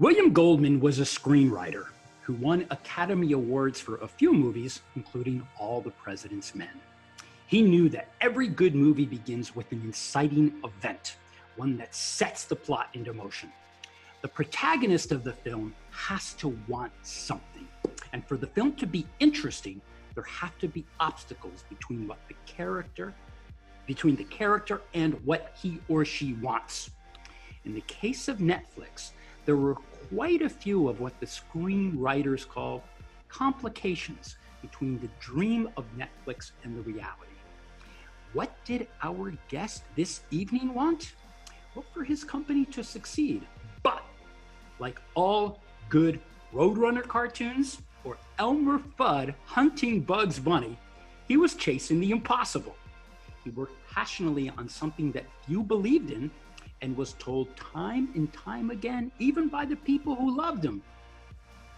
William Goldman was a screenwriter who won Academy Awards for a few movies, including All the President's Men. He knew that every good movie begins with an inciting event, one that sets the plot into motion. The protagonist of the film has to want something. And for the film to be interesting, there have to be obstacles between the character and what he or she wants. In the case of Netflix, there were quite a few of what the screenwriters call complications between the dream of Netflix and the reality. What did our guest this evening want? Well, for his company to succeed. But like all good Roadrunner cartoons or Elmer Fudd hunting Bugs Bunny, he was chasing the impossible. He worked passionately on something that few believed in and was told time and time again, even by the people who loved him,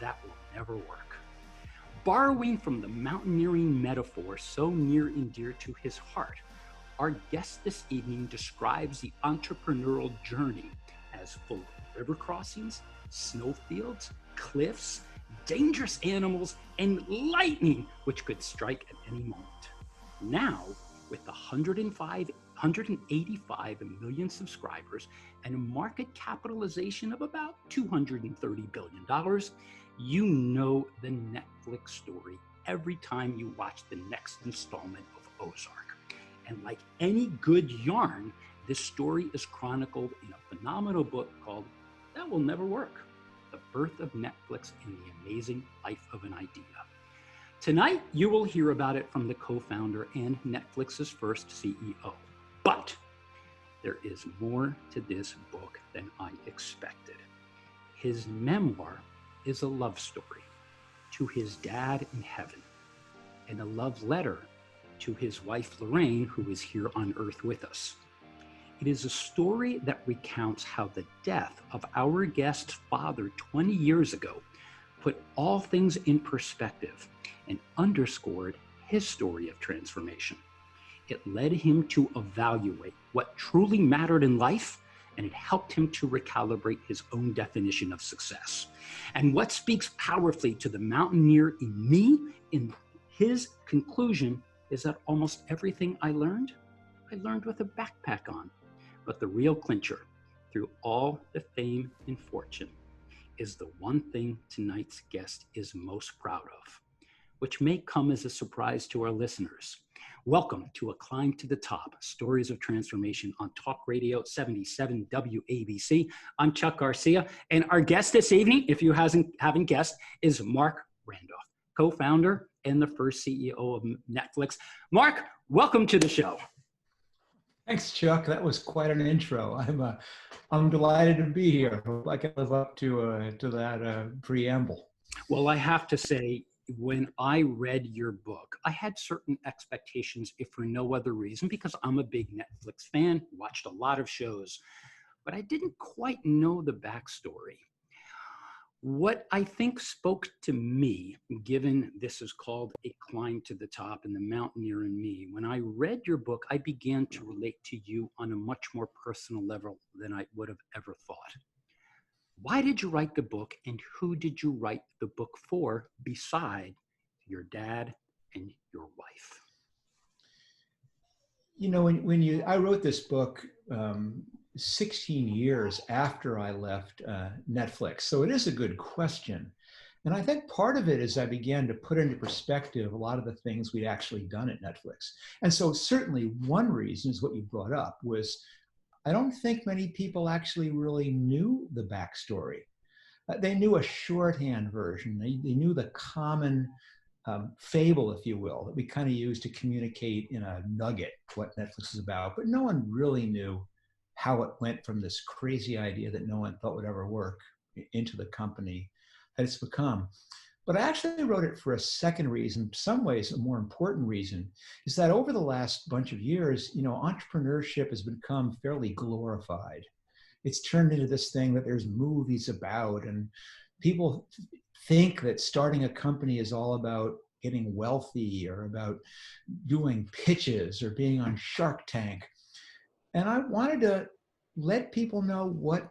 that will never work. Borrowing from the mountaineering metaphor so near and dear to his heart, our guest this evening describes the entrepreneurial journey as full of river crossings, snowfields, cliffs, dangerous animals, and lightning, which could strike at any moment. Now, with 185 million subscribers and a market capitalization of about $230 billion, you know the Netflix story every time you watch the next installment of Ozark. And like any good yarn, this story is chronicled in a phenomenal book called That Will Never Work: The Birth of Netflix and the Amazing Life of an Idea. Tonight, you will hear about it from the co-founder and Netflix's first CEO. But there is more to this book than I expected. His memoir is a love story to his dad in heaven and a love letter to his wife, Lorraine, who is here on earth with us. It is a story that recounts how the death of our guest's father 20 years ago put all things in perspective and underscored his story of transformation. It led him to evaluate what truly mattered in life, and it helped him to recalibrate his own definition of success. And what speaks powerfully to the mountaineer in me, in his conclusion, is that almost everything I learned with a backpack on. But the real clincher, through all the fame and fortune, is the one thing tonight's guest is most proud of, which may come as a surprise to our listeners. Welcome to A Climb to the Top, Stories of Transformation on Talk Radio 77 WABC. I'm Chuck Garcia, and our guest this evening, if you haven't guessed, is Marc Randolph, co-founder and the first CEO of Netflix. Marc, welcome to the show. Thanks, Chuck. That was quite an intro. I'm delighted to be here. Hope I can live up to that preamble. Well, I have to say, when I read your book, I had certain expectations, if for no other reason, because I'm a big Netflix fan, watched a lot of shows, but I didn't quite know the backstory. What I think spoke to me, given this is called A Climb to the Top and the Mountaineer in Me, when I read your book, I began to relate to you on a much more personal level than I would have ever thought. Why did you write the book, and who did you write the book for beside your dad and your wife? You know, I wrote this book 16 years after I left Netflix, so it is a good question. And I think part of it is I began to put into perspective a lot of the things we'd actually done at Netflix. And so certainly one reason is what you brought up was I don't think many people actually really knew the backstory. They knew a shorthand version. They knew the common fable, if you will, that we kind of use to communicate in a nugget what Netflix is about. But no one really knew how it went from this crazy idea that no one thought would ever work into the company that it's become. But I actually wrote it for a second reason, in some ways a more important reason, is that over the last bunch of years, you know, entrepreneurship has become fairly glorified. It's turned into this thing that there's movies about, and people think that starting a company is all about getting wealthy or about doing pitches or being on Shark Tank. And I wanted to let people know what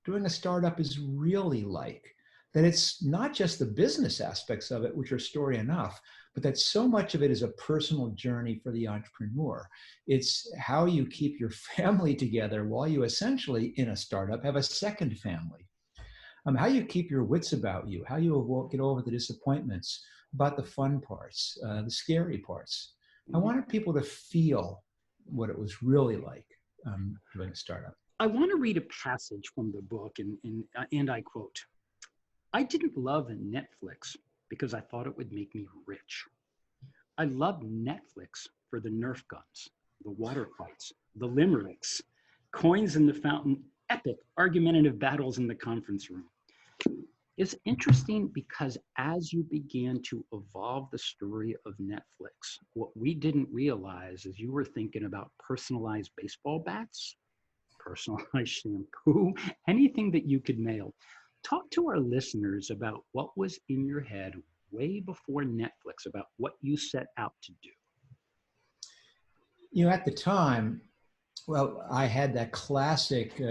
doing a startup is really like. That it's not just the business aspects of it, which are story enough, but that so much of it is a personal journey for the entrepreneur. It's how you keep your family together while you essentially, in a startup, have a second family. How you keep your wits about you, how you get over the disappointments, about the fun parts, the scary parts. I wanted people to feel what it was really like doing a startup. I want to read a passage from the book, and I quote, "I didn't love Netflix because I thought it would make me rich. I loved Netflix for the Nerf guns, the water fights, the limericks, coins in the fountain, epic argumentative battles in the conference room." It's interesting because as you began to evolve the story of Netflix, what we didn't realize is you were thinking about personalized baseball bats, personalized shampoo, anything that you could mail. Talk to our listeners about what was in your head way before Netflix, about what you set out to do. At the time, well, I had that classic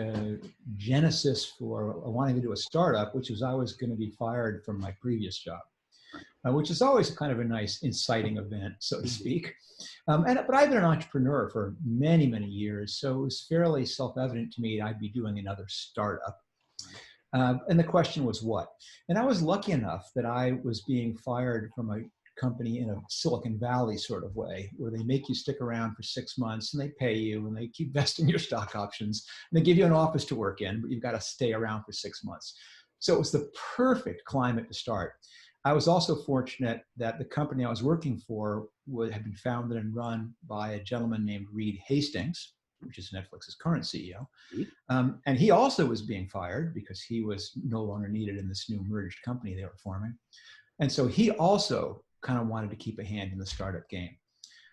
genesis for wanting to do a startup, which was I was going to be fired from my previous job, which is always kind of a nice inciting event, so to speak. But I've been an entrepreneur for many, many years, so it was fairly self-evident to me I'd be doing another startup. And the question was what? And I was lucky enough that I was being fired from a company in a Silicon Valley sort of way, where they make you stick around for 6 months and they pay you and they keep vesting your stock options and they give you an office to work in, but you've got to stay around for 6 months. So it was the perfect climate to start. I was also fortunate that the company I was working for had been founded and run by a gentleman named Reed Hastings, which is Netflix's current CEO. And he also was being fired because he was no longer needed in this new merged company they were forming. And so he also kind of wanted to keep a hand in the startup game.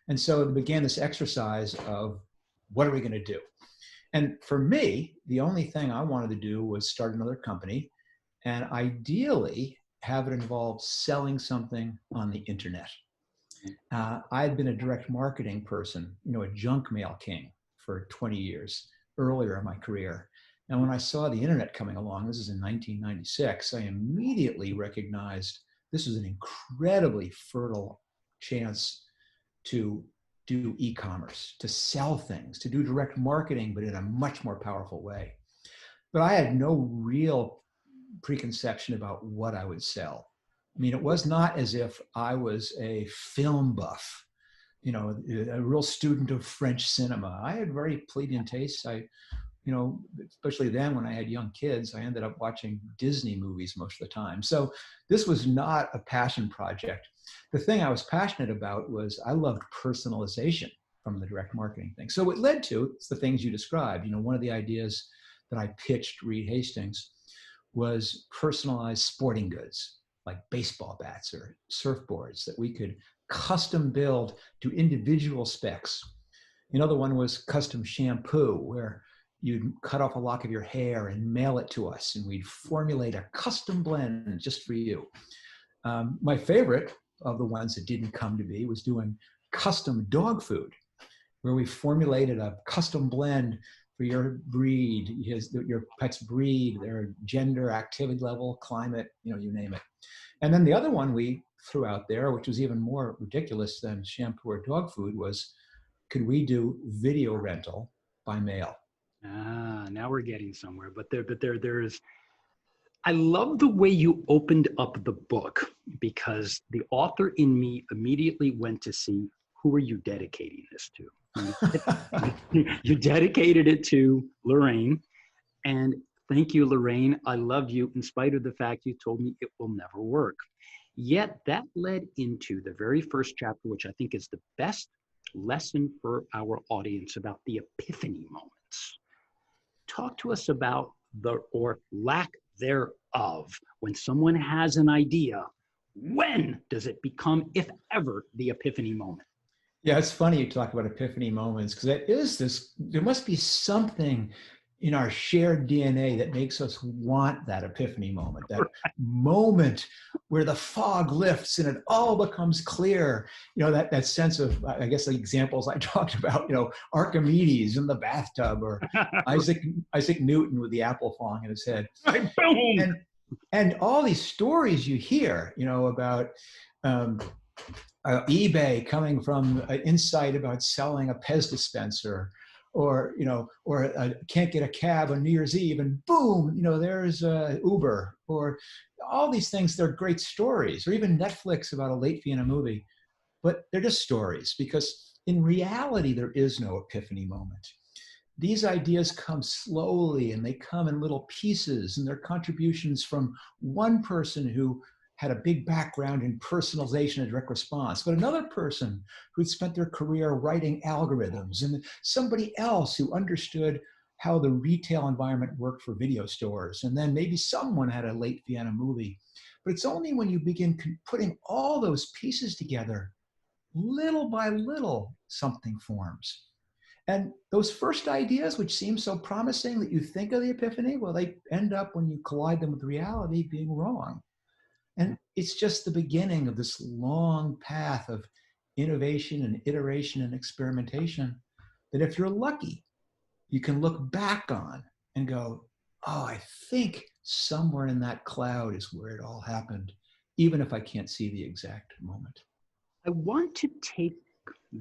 And so it began this exercise of what are we going to do? And for me, the only thing I wanted to do was start another company and ideally have it involve selling something on the internet. I had been a direct marketing person, a junk mail king for 20 years earlier in my career. And when I saw the internet coming along, this is in 1996, I immediately recognized this was an incredibly fertile chance to do e-commerce, to sell things, to do direct marketing, but in a much more powerful way. But I had no real preconception about what I would sell. I mean, it was not as if I was a film buff, a real student of French cinema. I had very plebeian tastes. Especially then when I had young kids, I ended up watching Disney movies most of the time. So this was not a passion project. The thing I was passionate about was I loved personalization from the direct marketing thing. So it led to the things you described. One of the ideas that I pitched Reed Hastings was personalized sporting goods like baseball bats or surfboards that we could custom build to individual specs. Another one was custom shampoo, where you'd cut off a lock of your hair and mail it to us, and we'd formulate a custom blend just for you. My favorite of the ones that didn't come to be was doing custom dog food, where we formulated a custom blend for your breed, your pet's breed, their gender, activity level, climate, you name it. And then the other one we threw out there, which was even more ridiculous than shampoo or dog food, was could we do video rental by mail? Now we're getting somewhere. But there's. I love the way you opened up the book, because the author in me immediately went to see, who are you dedicating this to? You dedicated it to Lorraine, and thank you, Lorraine. I love you in spite of the fact you told me it will never work. Yet that led into the very first chapter, which I think is the best lesson for our audience about the epiphany moments. Talk to us about or lack thereof. When someone has an idea, when does it become, if ever, the epiphany moment? Yeah, it's funny you talk about epiphany moments, because there must be something, in our shared DNA that makes us want that epiphany moment, that moment where the fog lifts and it all becomes clear. That sense of, I guess, the examples I talked about, Archimedes in the bathtub, or Isaac Newton with the apple falling in his head. Right, boom. And all these stories you hear, about eBay coming from an insight about selling a Pez dispenser, or can't get a cab on New Year's Eve, and boom, there's Uber, or all these things. They're great stories, or even Netflix about a late fee in a movie, but they're just stories, because in reality, there is no epiphany moment. These ideas come slowly, and they come in little pieces, and they're contributions from one person who had a big background in personalization and direct response, but another person who'd spent their career writing algorithms, and somebody else who understood how the retail environment worked for video stores. And then maybe someone had a late fee on a movie. But it's only when you begin putting all those pieces together, little by little, something forms. And those first ideas, which seem so promising that you think of the epiphany, well, they end up, when you collide them with reality, being wrong. And it's just the beginning of this long path of innovation and iteration and experimentation that, if you're lucky, you can look back on and go, oh, I think somewhere in that cloud is where it all happened, even if I can't see the exact moment. I want to take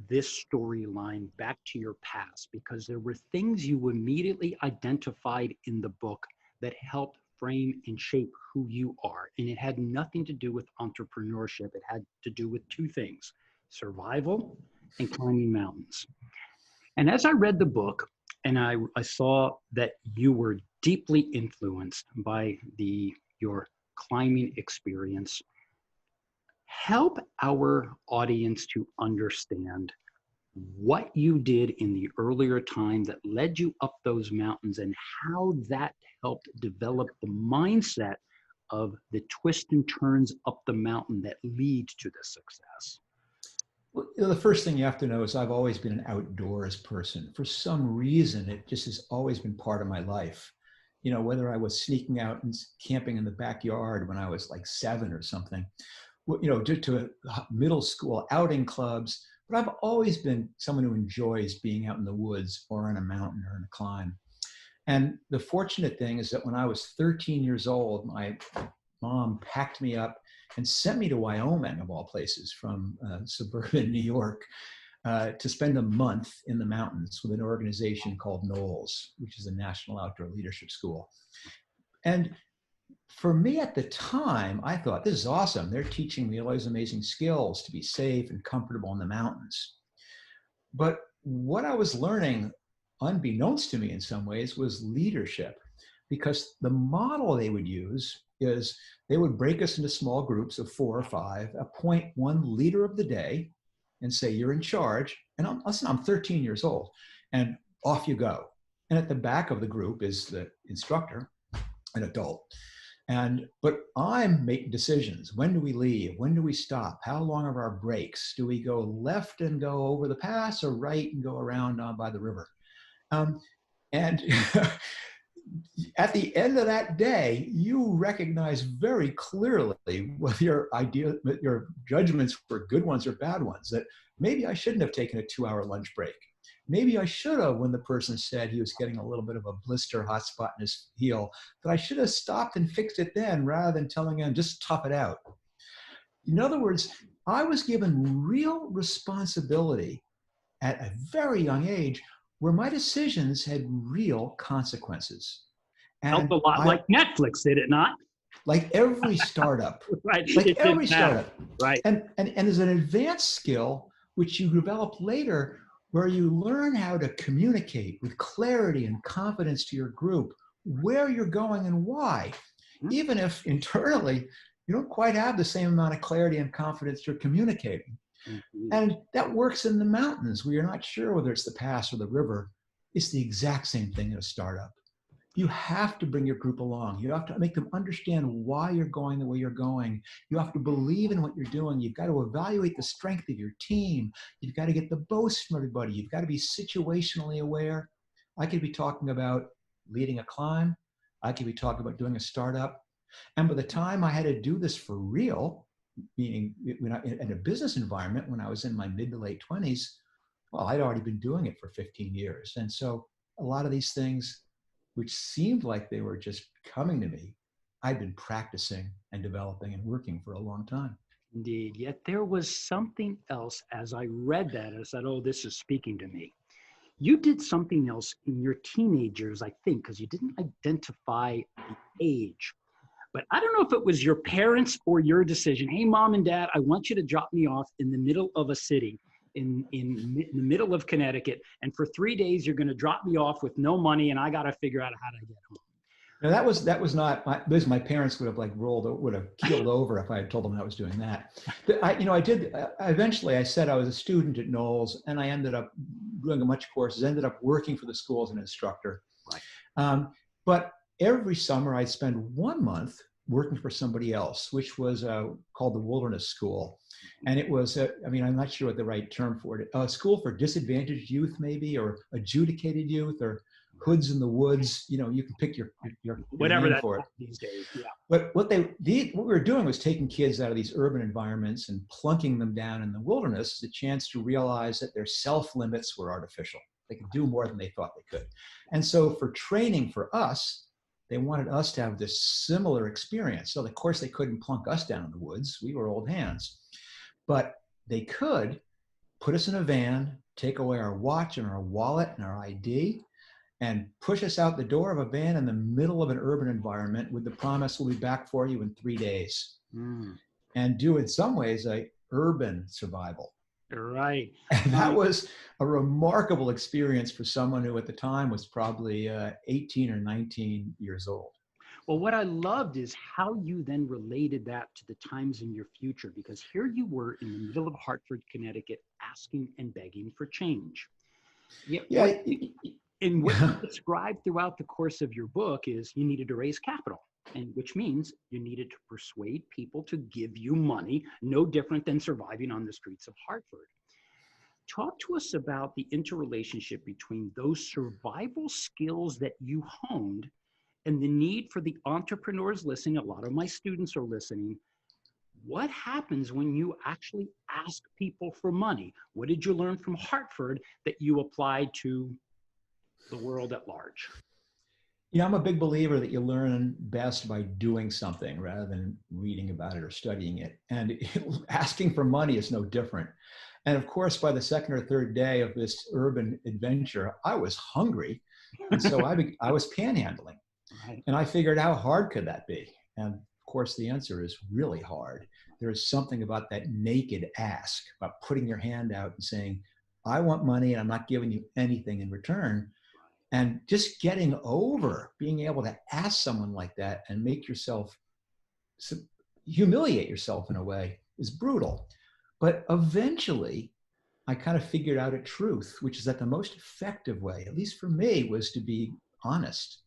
this storyline back to your past, because there were things you immediately identified in the book that helped frame and shape who you are. And it had nothing to do with entrepreneurship. It had to do with two things: survival and climbing mountains. And as I read the book, and I saw that you were deeply influenced by your climbing experience, help our audience to understand what you did in the earlier time that led you up those mountains, and how that helped develop the mindset of the twists and turns up the mountain that lead to the success. Well, the first thing you have to know is I've always been an outdoors person. For some reason, it just has always been part of my life. Whether I was sneaking out and camping in the backyard when I was like 7 or something, due to middle school outing clubs. But I've always been someone who enjoys being out in the woods or on a mountain or in a climb. And the fortunate thing is that when I was 13 years old, my mom packed me up and sent me to Wyoming, of all places, from suburban New York, to spend a month in the mountains with an organization called NOLS, which is a National Outdoor Leadership School. And for me at the time, I thought, this is awesome. They're teaching me all these amazing skills to be safe and comfortable in the mountains. But what I was learning, unbeknownst to me in some ways, was leadership, because the model they would use is they would break us into small groups of 4 or 5, appoint one leader of the day, and say, you're in charge. And I'm 13 years old, and off you go. And at the back of the group is the instructor, an adult. But I'm making decisions. When do we leave? When do we stop? How long are our breaks? Do we go left and go over the pass, or right and go around by the river? And at the end of that day, you recognize very clearly whether your judgments were good ones or bad ones, that maybe I shouldn't have taken a 2-hour lunch break. Maybe I should have, when the person said he was getting a little bit of a blister, hot spot in his heel, that I should have stopped and fixed it then, rather than telling him, just tough it out. In other words, I was given real responsibility at a very young age, where my decisions had real consequences. Felt a lot like Netflix, did it not? Like every startup. Right. Like every startup. Right. And there's an advanced skill which you develop later, where you learn how to communicate with clarity and confidence to your group where you're going and why, even if internally you don't quite have the same amount of clarity and confidence you're communicating. Mm-hmm. And that works in the mountains, where you're not sure whether it's the pass or the river. It's the exact same thing in a startup. You have to bring your group along. You have to make them understand why you're going the way you're going. You have to believe in what you're doing. You've got to evaluate the strength of your team. You've got to get the most from everybody. You've got to be situationally aware. I could be talking about leading a climb. I could be talking about doing a startup. And by the time I had to do this for real, meaning in a business environment, when I was in my mid to late 20s, well, I'd already been doing it for 15 years. And so a lot of these things, which seemed like they were just coming to me, I'd been practicing and developing and working for a long time. Indeed. Yet there was something else as I read that. I said, oh, this is speaking to me. You did something else in your teenagers, I think, because you didn't identify the age. But I don't know if it was your parents or your decision. Hey, mom and dad, I want you to drop me off in the middle of a city in the middle of Connecticut. And for 3 days, you're going to drop me off with no money. And I got to figure out how to get home. Now that was not because my parents would have would have keeled over if I had told them I was doing that. But I did. Eventually, I said I was a student at Knowles, and I ended up doing a bunch of courses. Ended up working for the school as an instructor. Right. But every summer, I'd spend 1 month working for somebody else, which was called the Wilderness School, and it was. I'm not sure what the right term for it. A school for disadvantaged youth, maybe, or adjudicated youth, or hoods in the woods. You can pick your whatever name that for it these days. Yeah. But what we were doing was taking kids out of these urban environments and plunking them down in the wilderness as a chance to realize that their self limits were artificial. They could do more than they thought they could. And so for training for us, they wanted us to have this similar experience. So of course they couldn't plunk us down in the woods. We were old hands, but they could put us in a van, take away our watch and our wallet and our ID, and push us out the door of a van in the middle of an urban environment with the promise we'll be back for you in 3 days. And do in some ways a urban survival. Right. And that was a remarkable experience for someone who at the time was probably 18 or 19 years old. Well, what I loved is how you then related that to the times in your future, because here you were in the middle of Hartford, Connecticut, asking and begging for change. Yeah. And what you described throughout the course of your book is you needed to raise capital, and which means you needed to persuade people to give you money, no different than surviving on the streets of Hartford. Talk to us about the interrelationship between those survival skills that you honed and the need for the entrepreneurs listening. A lot of my students are listening. What happens when you actually ask people for money? What did you learn from Hartford that you applied to the world at large? I'm a big believer that you learn best by doing something rather than reading about it or studying it. And asking for money is no different. And of course, by the second or third day of this urban adventure, I was hungry. And so I was panhandling. Right. And I figured, how hard could that be? And of course, the answer is really hard. There is something about that naked ask, about putting your hand out and saying, I want money and I'm not giving you anything in return. And just getting over being able to ask someone like that and make yourself humiliate yourself in a way is brutal. But eventually, I kind of figured out a truth, which is that the most effective way, at least for me, was to be honest.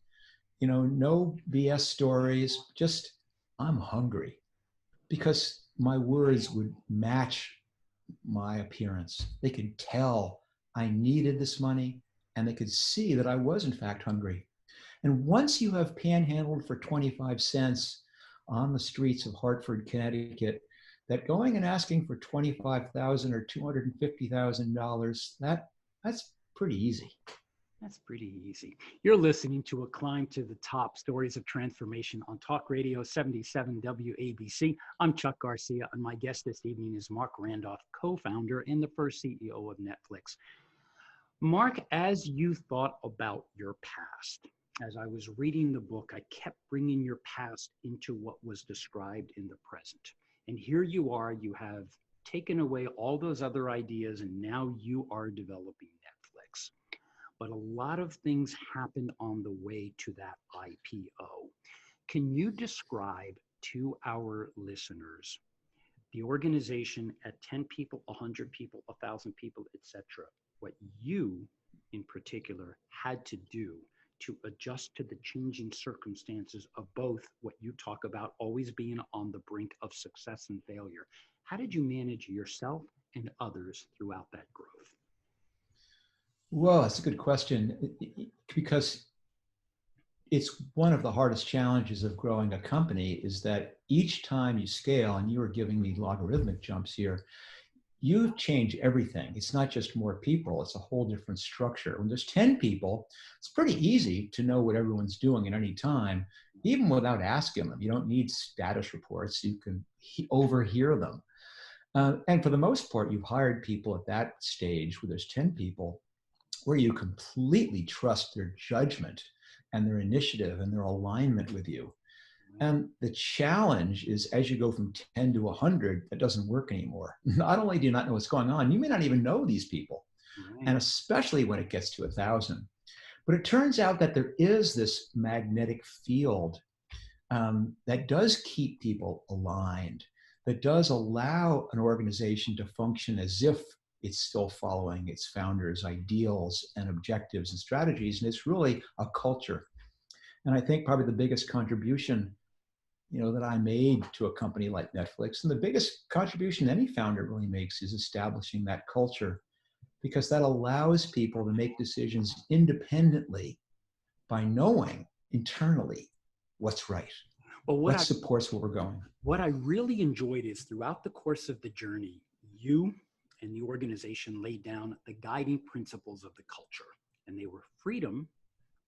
No BS stories, just I'm hungry, because my words would match my appearance. They could tell I needed this money, and they could see that I was in fact hungry. And once you have panhandled for 25 cents on the streets of Hartford, Connecticut, that going and asking for $25,000 or $250,000, that's pretty easy. That's pretty easy. You're listening to A Climb to the Top, Stories of Transformation on Talk Radio 77 WABC. I'm Chuck Garcia, and my guest this evening is Marc Randolph, co-founder and the first CEO of Netflix. Marc, as you thought about your past, as I was reading the book, I kept bringing your past into what was described in the present. And here you are, you have taken away all those other ideas, and now you are developing Netflix. But a lot of things happened on the way to that IPO. Can you describe to our listeners the organization at 10 people, 100 people, 1,000 people, etc., what you in particular had to do to adjust to the changing circumstances of both what you talk about always being on the brink of success and failure? How did you manage yourself and others throughout that growth? Well, that's a good question, because it's one of the hardest challenges of growing a company is that each time you scale, and you are giving me logarithmic jumps here, you change everything. It's not just more people, it's a whole different structure. When there's 10 people, it's pretty easy to know what everyone's doing at any time, even without asking them. You don't need status reports, you can overhear them. And for the most part, you've hired people at that stage where there's 10 people where you completely trust their judgment and their initiative and their alignment with you. And the challenge is as you go from 10 to 100, that doesn't work anymore. Not only do you not know what's going on, you may not even know these people. And especially when it gets to 1,000. But it turns out that there is this magnetic field that does keep people aligned, that does allow an organization to function as if it's still following its founders' ideals and objectives and strategies. And it's really a culture. And I think probably the biggest contribution that I made to a company like Netflix, and the biggest contribution any founder really makes, is establishing that culture, because that allows people to make decisions independently by knowing internally what's right, what supports where we're going. What I really enjoyed is throughout the course of the journey, you and the organization laid down the guiding principles of the culture, and they were freedom,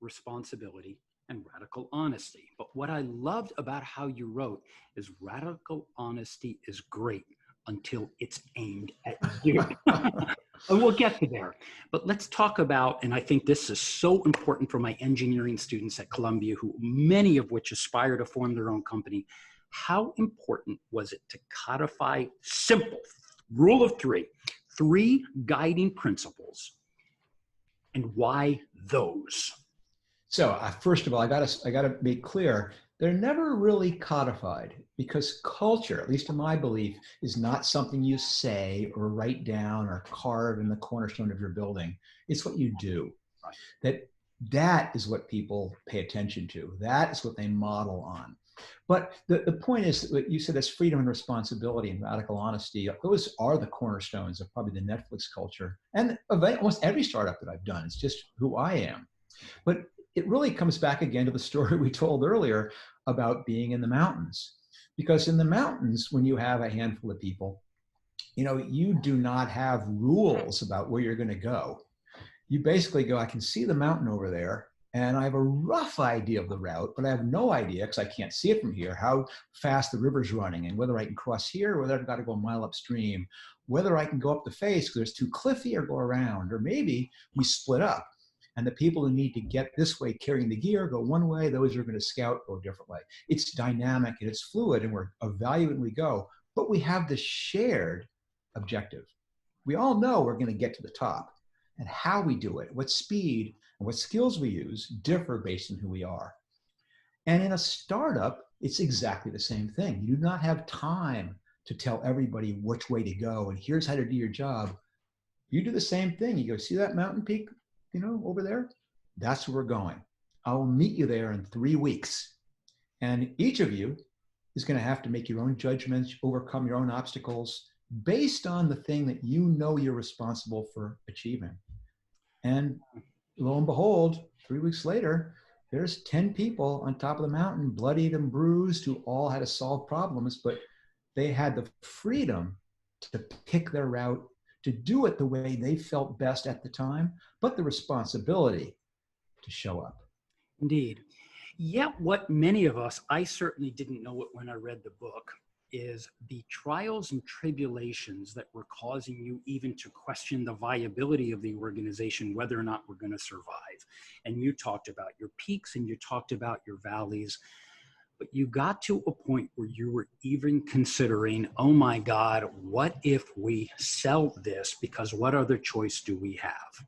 responsibility, and radical honesty. But what I loved about how you wrote is radical honesty is great until it's aimed at you. And we'll get to there. But let's talk about, and I think this is so important for my engineering students at Columbia, who many of which aspire to form their own company. How important was it to codify simple rule of three guiding principles, and why those? So first of all, I gotta make clear, they're never really codified, because culture, at least in my belief, is not something you say or write down or carve in the cornerstone of your building. It's what you do. Right. That is what people pay attention to. That is what they model on. But the point is, what you said, is freedom and responsibility and radical honesty. Those are the cornerstones of probably the Netflix culture and of almost every startup that I've done. It's just who I am. But it really comes back again to the story we told earlier about being in the mountains. Because in the mountains, when you have a handful of people, you do not have rules about where you're going to go. You basically go, I can see the mountain over there, and I have a rough idea of the route, but I have no idea, because I can't see it from here, how fast the river's running, and whether I can cross here, or whether I've got to go a mile upstream, whether I can go up the face because it's too cliffy, or go around, or maybe we split up. And the people who need to get this way carrying the gear go one way, those who are going to scout go a different way. It's dynamic and it's fluid, and we're evaluating we go, but we have this shared objective. We all know we're going to get to the top, and how we do it, what speed and what skills we use differ based on who we are. And in a startup, it's exactly the same thing. You do not have time to tell everybody which way to go and here's how to do your job. You do the same thing. You go, see that mountain peak, over there? That's where we're going. I'll meet you there in 3 weeks. And each of you is going to have to make your own judgments, overcome your own obstacles based on the thing that you're responsible for achieving. And lo and behold, 3 weeks later, there's 10 people on top of the mountain, bloodied and bruised, who all had to solve problems, but they had the freedom to pick their route, to do it the way they felt best at the time, but the responsibility to show up. Indeed. Yet what many of us, I certainly didn't know it when I read the book, is the trials and tribulations that were causing you even to question the viability of the organization, whether or not we're going to survive. And you talked about your peaks and you talked about your valleys. But you got to a point where you were even considering, oh my God, what if we sell this? Because what other choice do we have?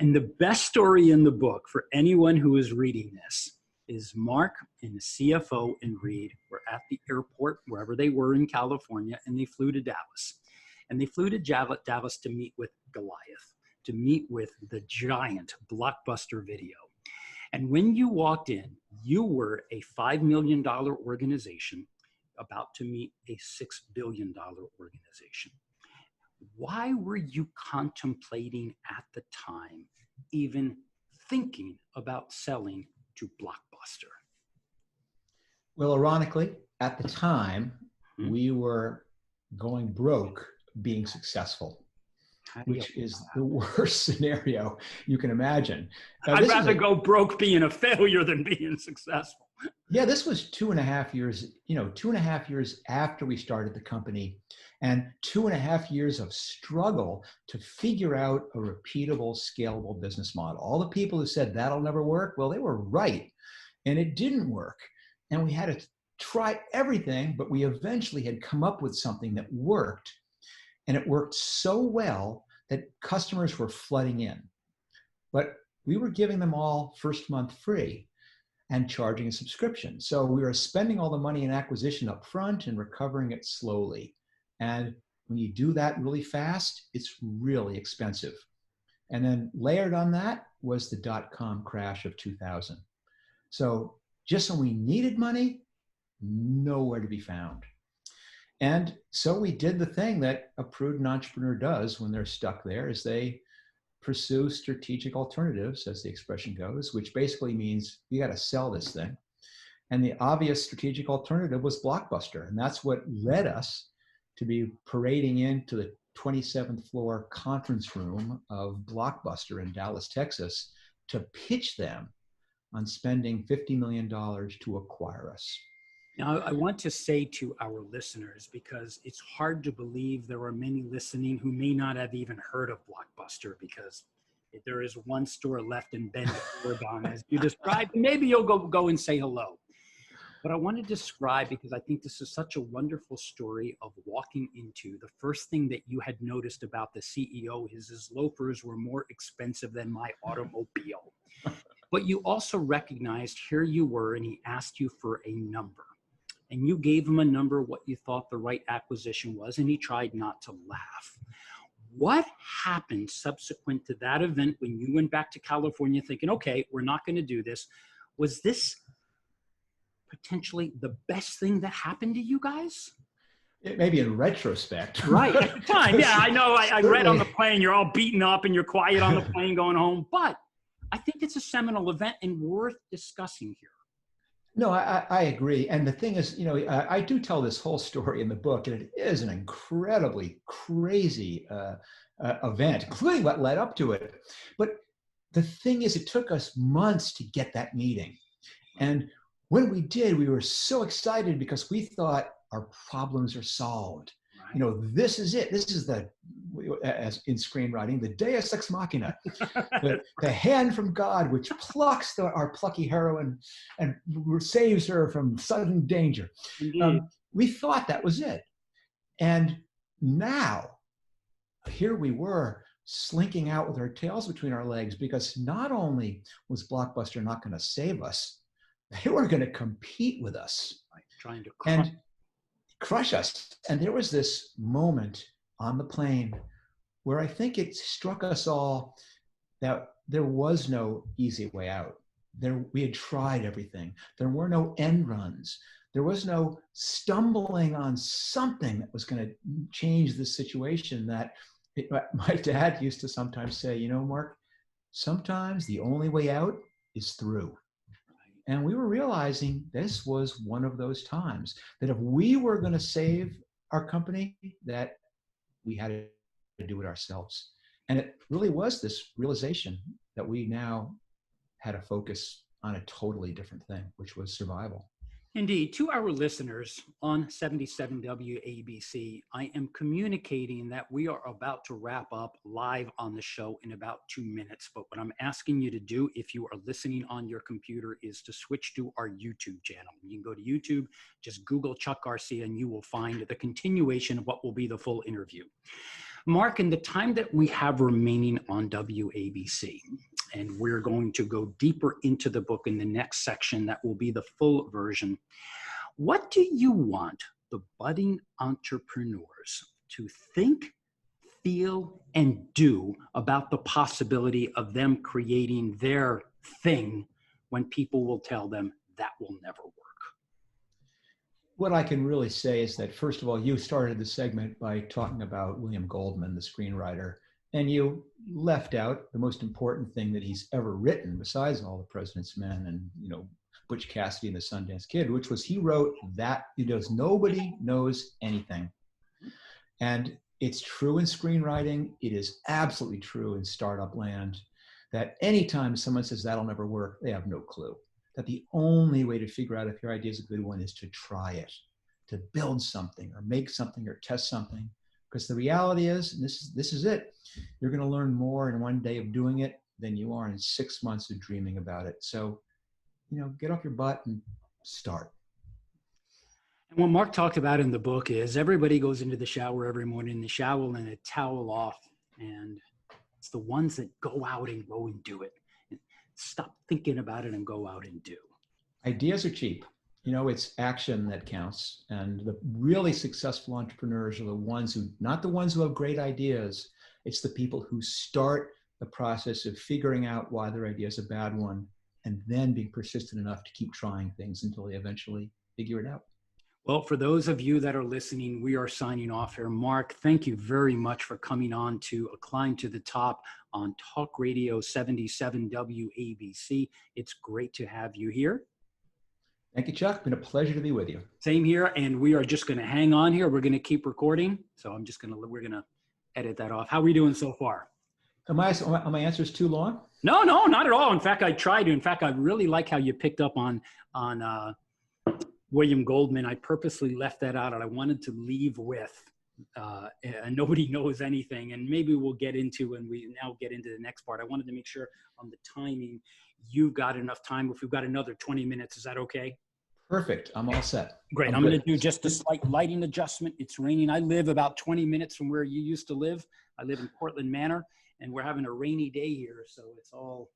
And the best story in the book for anyone who is reading this is Mark and the CFO and Reed were at the airport, wherever they were in California, and they flew to Dallas. And they flew to Dallas to meet with Goliath, to meet with the giant Blockbuster Video. And when you walked in, you were a $5 million organization about to meet a $6 billion organization. Why were you contemplating at the time, even thinking about selling to Blockbuster? Well, ironically, at the time, we were going broke being successful, which is the worst scenario you can imagine. I'd rather go broke being a failure than being successful. Yeah, this was 2.5 years, 2.5 years after we started the company, and 2.5 years of struggle to figure out a repeatable, scalable business model. All the people who said that'll never work, well, they were right, and it didn't work. And we had to try everything, but we eventually had come up with something that worked, and it worked so well that customers were flooding in. But we were giving them all first month free and charging a subscription. So we were spending all the money in acquisition up front and recovering it slowly. And when you do that really fast, it's really expensive. And then layered on that was the dot-com crash of 2000. So just when we needed money, nowhere to be found. And so we did the thing that a prudent entrepreneur does when they're stuck there, is they pursue strategic alternatives, as the expression goes, which basically means you got to sell this thing. And the obvious strategic alternative was Blockbuster. And that's what led us to be parading into the 27th floor conference room of Blockbuster in Dallas, Texas, to pitch them on spending $50 million to acquire us. Now, I want to say to our listeners, because it's hard to believe there are many listening who may not have even heard of Blockbuster, because there is one store left in Bend, Oregon, as you described. Maybe you'll go and say hello. But I want to describe, because I think this is such a wonderful story of walking into the first thing that you had noticed about the CEO is his loafers were more expensive than my automobile. But you also recognized here you were, and he asked you for a number. And you gave him a number, what you thought the right acquisition was, and he tried not to laugh. What happened subsequent to that event when you went back to California thinking, okay, we're not going to do this? Was this potentially the best thing that happened to you guys? Maybe in retrospect. Right, at the time. Yeah, I know. I read on the plane, you're all beaten up and you're quiet on the plane going home. But I think it's a seminal event and worth discussing here. No, I agree. And the thing is, I do tell this whole story in the book, and it is an incredibly crazy event, including what led up to it. But the thing is, it took us months to get that meeting. And when we did, we were so excited because we thought our problems are solved. Right. This is it. This is as in screenwriting, the deus ex machina, the hand from God, which plucks our plucky heroine and saves her from sudden danger. We thought that was it. And now, here we were slinking out with our tails between our legs, because not only was Blockbuster not going to save us, they were going to compete with us. Right. Trying to crush us. And there was this moment on the plane where I think it struck us all that there was no easy way out. We had tried everything. There were no end runs. There was no stumbling on something that was going to change the situation. My dad used to sometimes say, Mark, sometimes the only way out is through. And we were realizing this was one of those times that if we were going to save our company, that we had to do it ourselves. And it really was this realization that we now had to focus on a totally different thing, which was survival. Indeed. To our listeners on 77 WABC, I am communicating that we are about to wrap up live on the show in about 2 minutes. But what I'm asking you to do, if you are listening on your computer, is to switch to our YouTube channel. You can go to YouTube, just Google Chuck Garcia, and you will find the continuation of what will be the full interview. Mark, in the time that we have remaining on WABC, and we're going to go deeper into the book in the next section, that will be the full version. What do you want the budding entrepreneurs to think, feel, and do about the possibility of them creating their thing when people will tell them that will never work? What I can really say is that, first of all, you started the segment by talking about William Goldman, the screenwriter, and you left out the most important thing that he's ever written, besides All the President's Men and, Butch Cassidy and the Sundance Kid, which was he wrote that he does nobody knows anything. And it's true in screenwriting. It is absolutely true in startup land that anytime someone says that'll never work, they have no clue. That the only way to figure out if your idea is a good one is to try it, to build something or make something or test something. Because the reality is, and this is it, you're going to learn more in one day of doing it than you are in 6 months of dreaming about it. So, get off your butt and start. And what Marc talked about in the book is everybody goes into the shower every morning, the shower and a towel off, and it's the ones that go out and go and do it. Stop thinking about it and go out and do. Ideas are cheap. It's action that counts. And the really successful entrepreneurs are the ones who, not the ones who have great ideas, it's the people who start the process of figuring out why their idea is a bad one and then being persistent enough to keep trying things until they eventually figure it out. Well, for those of you that are listening, we are signing off here. Marc, thank you very much for coming on to A Climb to the Top on Talk Radio 77 WABC. It's great to have you here. Thank you, Chuck. Been a pleasure to be with you. Same here. And we are just going to hang on here. We're going to keep recording. So we're going to edit that off. How are we doing so far? Are my answers too long? No, not at all. In fact, I tried to. In fact, I really like how you picked up on William Goldman. I purposely left that out, and I wanted to leave with and nobody knows anything. And maybe we'll get into when we now get into the next part. I wanted to make sure on the timing, you've got enough time. If we've got another 20 minutes, is that okay? Perfect. I'm all set. Great. I'm going to do just a slight lighting adjustment. It's raining. I live about 20 minutes from where you used to live. I live in Portland Manor, and we're having a rainy day here, so it's all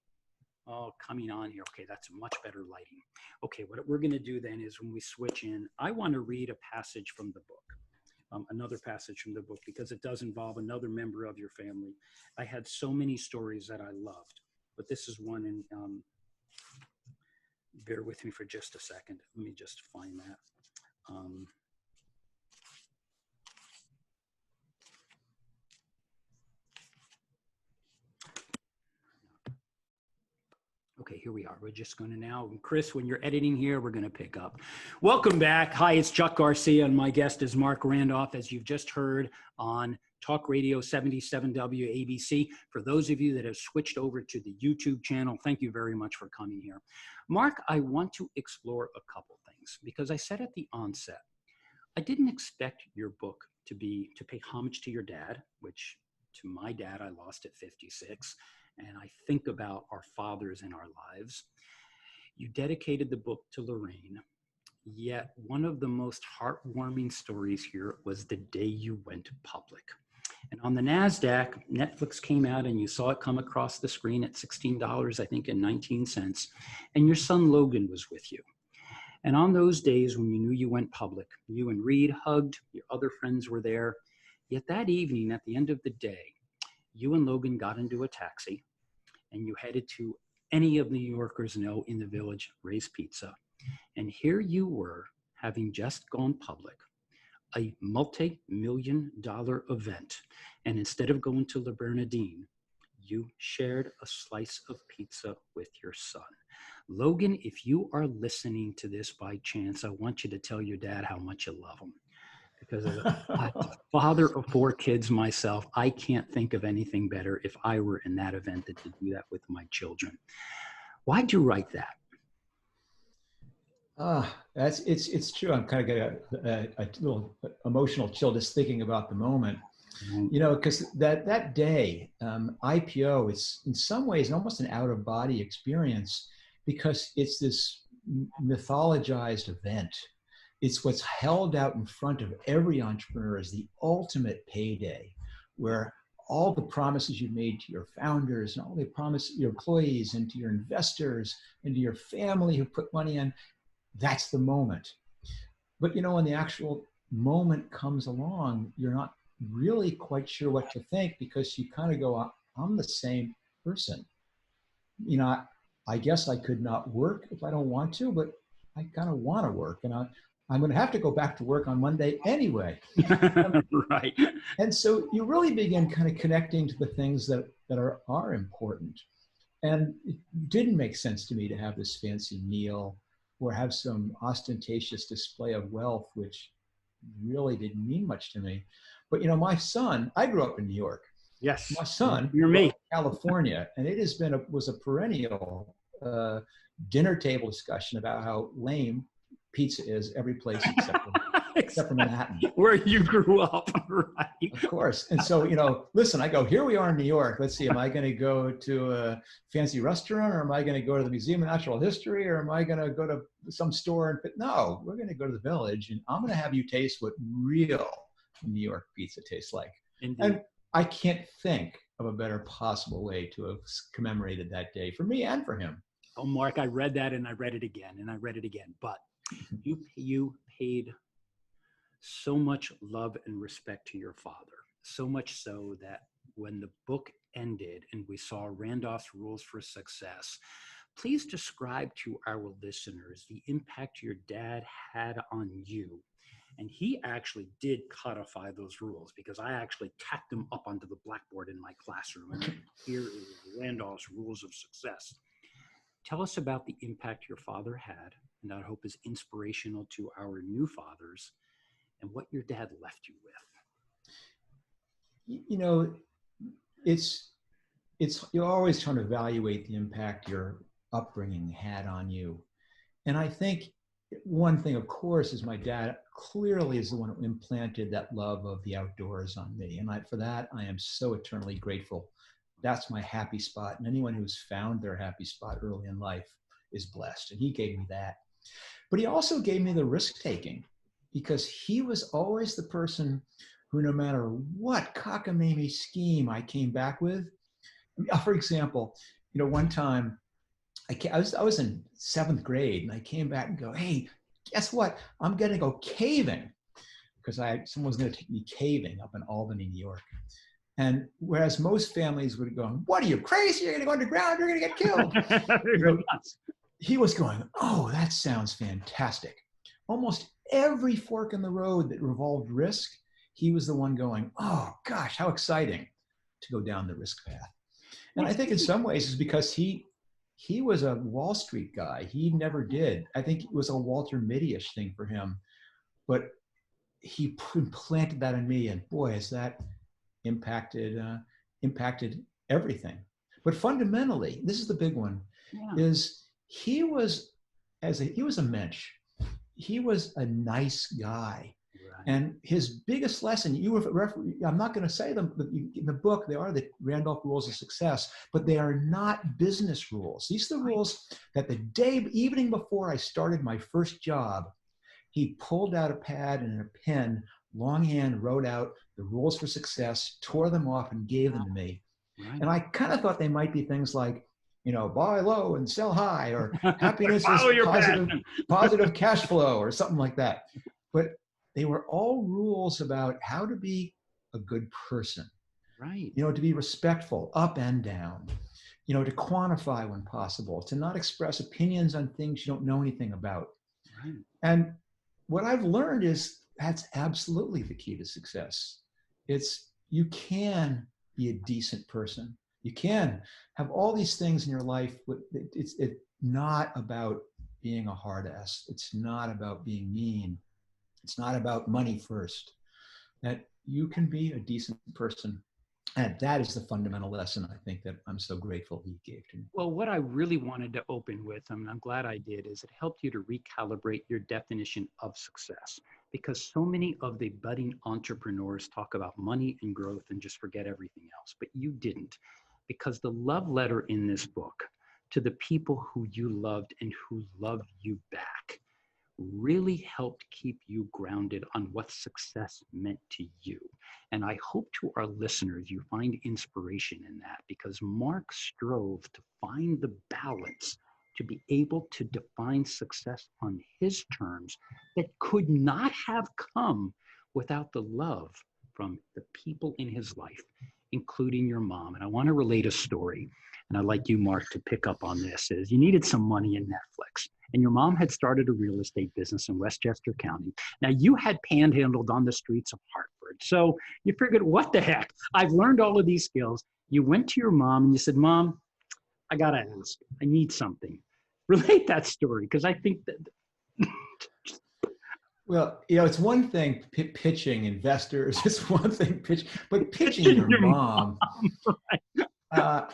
coming on here. Okay, that's much better lighting. Okay, what we're going to do then is when we switch in, I want to read a passage from the book, another passage from the book, because it does involve another member of your family. I had so many stories that I loved, but this is one, and bear with me for just a second. Let me just find that. Okay, here we are. We're just going to now, Chris, when you're editing here, we're going to pick up. Welcome back. Hi, it's Chuck Garcia, and my guest is Marc Randolph, as you've just heard on Talk Radio 77 WABC. For those of you that have switched over to the YouTube channel, thank you very much for coming here. Marc, I want to explore a couple things, because I said at the onset, I didn't expect your book to pay homage to your dad, which to my dad, I lost at 56. And I think about our fathers in our lives. You dedicated the book to Lorraine, yet one of the most heartwarming stories here was the day you went public. And on the NASDAQ, Netflix came out and you saw it come across the screen at $16, I think, and 19 cents. And your son Logan was with you. And on those days when you knew you went public, you and Reed hugged, your other friends were there. Yet that evening, at the end of the day, you and Logan got into a taxi and you headed to any of New Yorkers know in the village, Ray's Pizza. And here you were, having just gone public, a multi-million-dollar event. And instead of going to Le Bernardine, you shared a slice of pizza with your son. Logan, if you are listening to this by chance, I want you to tell your dad how much you love him. Because as a father of 4 kids myself, I can't think of anything better if I were in that event than to do that with my children. Why'd you write that? It's true. I'm kind of getting a little emotional chill just thinking about the moment. Mm-hmm. Because that day, IPO, it's in some ways almost an out-of-body experience because it's this mythologized event. It's what's held out in front of every entrepreneur as the ultimate payday, where all the promises you made to your founders and all the promises your employees and to your investors and to your family who put money in, that's the moment. But when the actual moment comes along, you're not really quite sure what to think because you kind of go, I'm the same person. I guess I could not work if I don't want to, but I kind of want to work. And I'm going to have to go back to work on Monday anyway. Right. And so you really begin kind of connecting to the things that are important. And it didn't make sense to me to have this fancy meal or have some ostentatious display of wealth, which really didn't mean much to me. But, you know, my son, I grew up in New York. Yes. My son You're grew up me. in California, and it was a perennial dinner table discussion about how lame pizza is every place except for Manhattan. Where you grew up, right? Of course. And so, you know, listen, I go, here we are in New York. Let's see, am I going to go to a fancy restaurant, or am I going to go to the Museum of Natural History, or am I going to go to some store? No, we're going to go to the Village, and I'm going to have you taste what real New York pizza tastes like. Indeed. And I can't think of a better possible way to have commemorated that day for me and for him. Oh, Mark, I read that and I read it again and I read it again. But you paid so much love and respect to your father, so much so that when the book ended and we saw Randolph's Rules for Success, please describe to our listeners the impact your dad had on you. And he actually did codify those rules, because I actually tacked them up onto the blackboard in my classroom. And here is Randolph's Rules of Success. Tell us about the impact your father had, and I hope is inspirational to our new fathers, and what your dad left you with. You know, it's you're always trying to evaluate the impact your upbringing had on you. And I think one thing, of course, is my dad clearly is the one who implanted that love of the outdoors on me. And for that, I am so eternally grateful. That's my happy spot. And anyone who's found their happy spot early in life is blessed. And he gave me that. But he also gave me the risk taking, because he was always the person who, no matter what cockamamie scheme I came back with, for example, you know, one time I was in 7th grade and I came back and go, hey, guess what? I'm going to go caving, because someone's going to take me caving up in Albany, New York. And whereas most families would go, what are you, crazy? You're going to go underground. You're going to get killed. He was going, oh, that sounds fantastic. Almost every fork in the road that revolved risk, he was the one going, oh, gosh, how exciting to go down the risk path. And I think in some ways it's because he was a Wall Street guy. He never did. I think it was a Walter Mitty-ish thing for him. But he implanted that in me, and boy, has that impacted everything. But fundamentally, this is the big one, is he was a mensch. He was a nice guy. Right. And his biggest lesson, I'm not going to say them, but in the book, they are the Randolph Rules of Success, but they are not business rules. These are the rules that the evening before I started my first job, he pulled out a pad and a pen, longhand, wrote out the rules for success, tore them off, and gave them to me. Right. And I kind of thought they might be things like, you know, buy low and sell high, or happiness is positive cash flow, or something like that. But they were all rules about how to be a good person. Right. You know, to be respectful, up and down. You know, to quantify when possible, to not express opinions on things you don't know anything about. Right. And what I've learned is that's absolutely the key to success. You can be a decent person. You can have all these things in your life, but it's not about being a hard ass. It's not about being mean. It's not about money first. That you can be a decent person. And that is the fundamental lesson, I think, that I'm so grateful he gave to me. Well, what I really wanted to open with, and I'm glad I did, is it helped you to recalibrate your definition of success. Because so many of the budding entrepreneurs talk about money and growth and just forget everything else. But you didn't. Because the love letter in this book to the people who you loved and who loved you back really helped keep you grounded on what success meant to you. And I hope to our listeners, you find inspiration in that, because Marc strove to find the balance to be able to define success on his terms that could not have come without the love from the people in his life, including your mom. And I want to relate a story. and I'd like you, Mark, to pick up on this, is you needed some money in Netflix. And your mom had started a real estate business in Westchester County. Now, you had panhandled on the streets of Hartford. So you figured, what the heck? I've learned all of these skills. You went to your mom and you said, Mom, I got to ask. I need something. Relate that story, because I think that. Well, it's one thing pitching investors. It's one thing but pitching your mom. Right.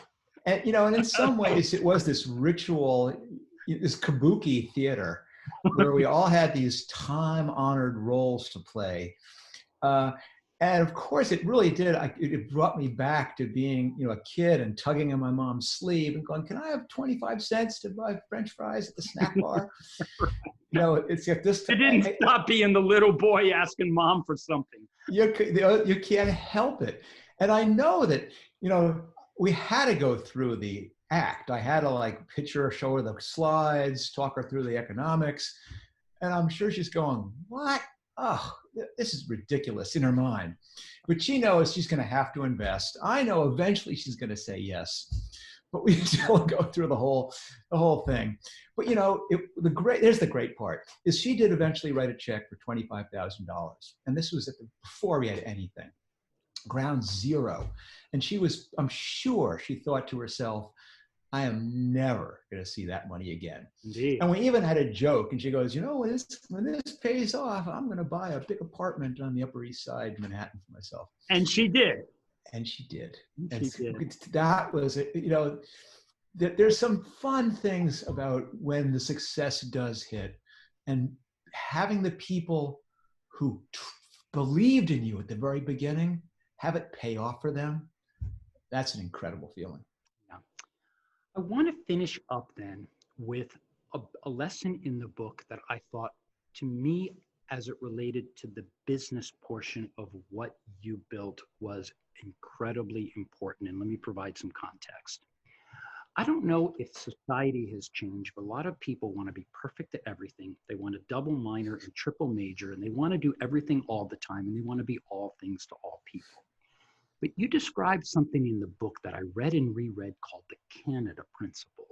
And in some ways, it was this ritual, this kabuki theater, where we all had these time-honored roles to play. And of course, it really did. It brought me back to being, a kid and tugging on my mom's sleeve and going, "Can I have 25 cents to buy French fries at the snack bar?" It's at this time. You didn't stop being the little boy asking mom for something. You can't help it. And I know that, we had to go through the act. I had to pitch her, show her the slides, talk her through the economics. And I'm sure she's going, "What? Oh, this is ridiculous," in her mind. But she knows she's going to have to invest. I know eventually she's going to say yes. But we still go through the whole thing. But there's the great part, is she did eventually write a check for $25,000. And this was before we had anything. Ground zero. And I'm sure she thought to herself, "I am never going to see that money again." Indeed. And we even had a joke, and she goes, when this pays off, I'm going to buy a big apartment on the Upper East Side, Manhattan, for myself. And she did. And she did. That was it. There's some fun things about when the success does hit, and having the people who believed in you at the very beginning, have it pay off for them. That's an incredible feeling. Yeah. I want to finish up then with a lesson in the book that I thought, to me, as it related to the business portion of what you built, was incredibly important. And let me provide some context. I don't know if society has changed, but a lot of people want to be perfect at everything. They want to double minor and triple major, and they want to do everything all the time, and they want to be all things to all people. But you described something in the book that I read and reread called the Canada Principle.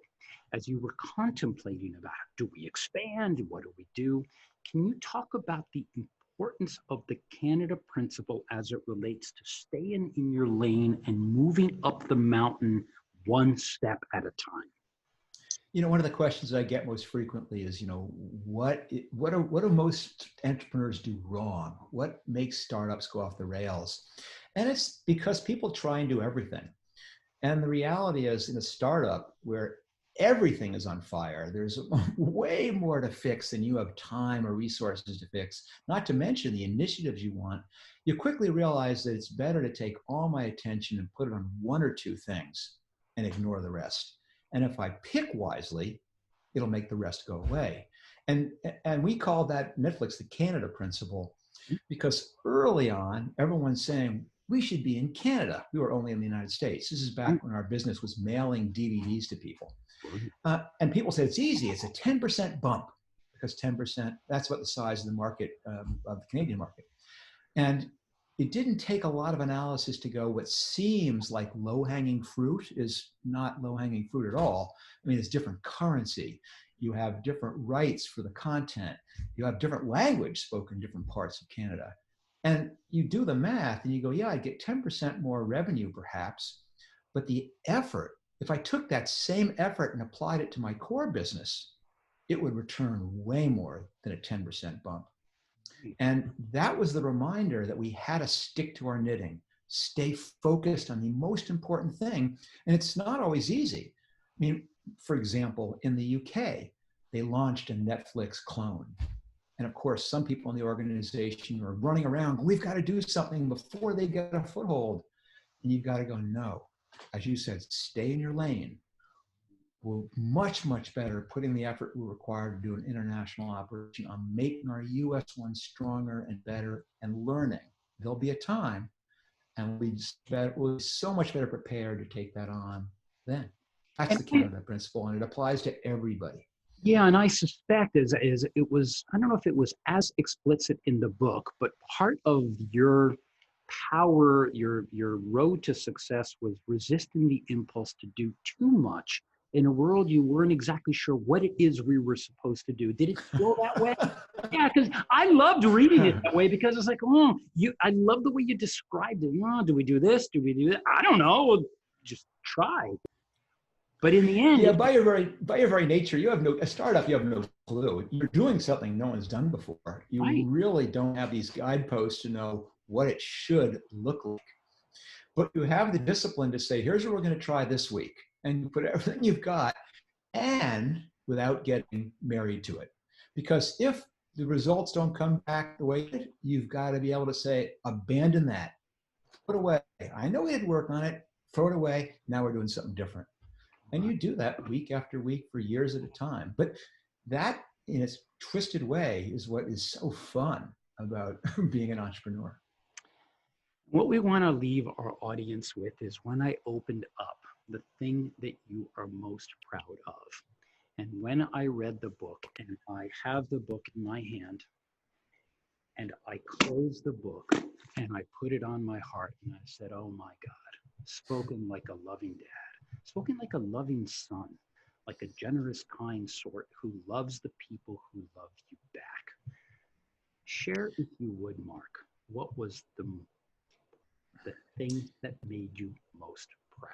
As you were contemplating about, do we expand? What do we do? Can you talk about the importance of the Canada Principle as it relates to staying in your lane and moving up the mountain one step at a time? One of the questions I get most frequently is, what do most entrepreneurs do wrong? What makes startups go off the rails? And it's because people try and do everything. And the reality is, in a startup where everything is on fire, there's way more to fix than you have time or resources to fix, not to mention the initiatives you want. You quickly realize that it's better to take all my attention and put it on one or two things and ignore the rest. And if I pick wisely, it'll make the rest go away. And we call that Netflix the Canada Principle, because early on, everyone's saying, we should be in Canada. We were only in the United States. This is back when our business was mailing DVDs to people. And people said, it's easy. It's a 10% bump, because 10%, that's what the size of the market, of the Canadian market. And it didn't take a lot of analysis to go, what seems like low-hanging fruit is not low-hanging fruit at all. I mean, it's different currency. You have different rights for the content. You have different language spoken in different parts of Canada. And you do the math and you go, yeah, I get 10% more revenue perhaps, but the effort, if I took that same effort and applied it to my core business, it would return way more than a 10% bump. And that was the reminder that we had to stick to our knitting, stay focused on the most important thing. And it's not always easy. I mean, for example, in the UK, they launched a Netflix clone. And of course, some people in the organization are running around, we've got to do something before they get a foothold. And you've got to go, no, as you said, stay in your lane. We're much, much better putting the effort we require to do an international operation on making our US one stronger and better and learning. There'll be a time, and we'll be so much better prepared to take that on then. That's the Canada Principle, and it applies to everybody. Yeah, and I suspect as it was, I don't know if it was as explicit in the book, but part of your power, your road to success was resisting the impulse to do too much in a world you weren't exactly sure what it is we were supposed to do. Did it feel that way? Yeah, because I loved reading it that way, because it's like, oh, I love the way you described it. Oh, do we do this? Do we do that? I don't know. We'll just try. But in the end, Yeah, by your very nature, you have a startup, you have no clue. You're doing something no one's done before. You right. really don't have these guideposts to know what it should look like. But you have the discipline to say, here's what we're going to try this week. And you put everything you've got, and without getting married to it. Because if the results don't come back the way you've got to be able to say, abandon that, put it away. I know we did work on it, throw it away. Now we're doing something different. And you do that week after week for years at a time. But that, in its twisted way, is what is so fun about being an entrepreneur. What we want to leave our audience with is, when I opened up, the thing that you are most proud of. And when I read the book, and I have the book in my hand, and I closed the book and I put it on my heart, and I said, oh my God, spoken like a loving dad, spoken like a loving son, like a generous, kind sort who loves the people who love you back. Share, if you would, Marc, what was the thing that made you most proud?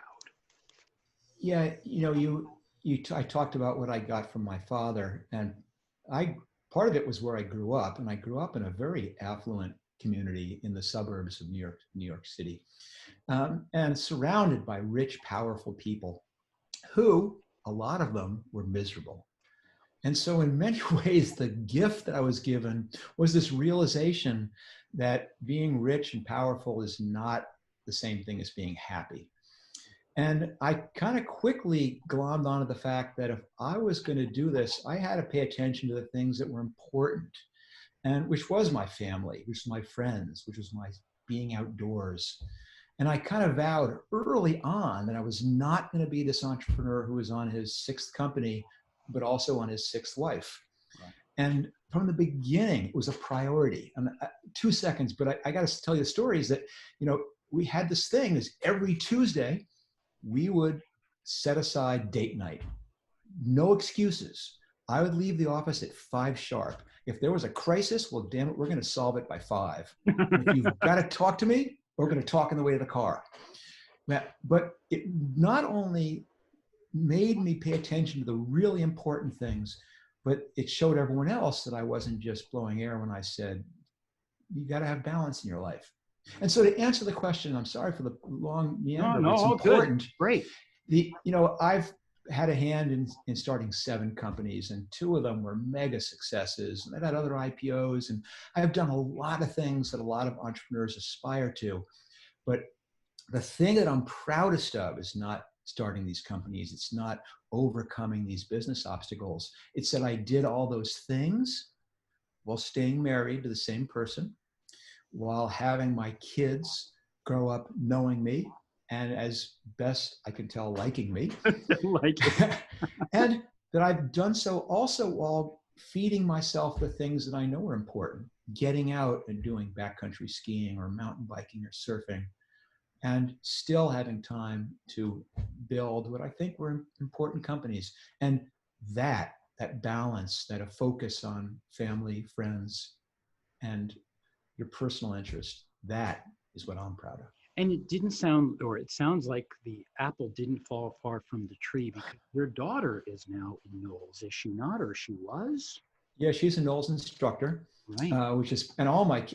Yeah, I talked about what I got from my father, and part of it was where I grew up, and I grew up in a very affluent community in the suburbs of New York City, and surrounded by rich, powerful people who, a lot of them, were miserable. And so in many ways, the gift that I was given was this realization that being rich and powerful is not the same thing as being happy. And I kind of quickly glommed onto the fact that if I was going to do this, I had to pay attention to the things that were important, and which was my family, which was my friends, which was my being outdoors. And I kind of vowed early on that I was not going to be this entrepreneur who was on his sixth company, but also on his sixth wife. Right. And from the beginning, it was a priority. And 2 seconds, but I got to tell you the story is that, we had this thing is every Tuesday, we would set aside date night. No excuses. I would leave the office at 5 sharp. If there was a crisis, well, damn it, we're going to solve it by 5. If you've got to talk to me, we're going to talk on the way to the car. But it not only made me pay attention to the really important things, but it showed everyone else that I wasn't just blowing air when I said, you got to have balance in your life. And so to answer the question, I'm sorry for the long meander, but it's important. Good. Great. I've had a hand in starting 7 companies, and 2 of them were mega successes. And I've had other IPOs, and I've done a lot of things that a lot of entrepreneurs aspire to. But the thing that I'm proudest of is not starting these companies. It's not overcoming these business obstacles. It's that I did all those things while staying married to the same person, while having my kids grow up knowing me, and as best I can tell, liking me. And that I've done so also while feeding myself the things that I know are important, getting out and doing backcountry skiing or mountain biking or surfing, and still having time to build what I think were important companies. And that balance, that a focus on family, friends, and your personal interest, that is what I'm proud of. And it sounds like the apple didn't fall far from the tree, because your daughter is now in Knowles, is she not, or she was? Yeah, she's a Knowles instructor, right?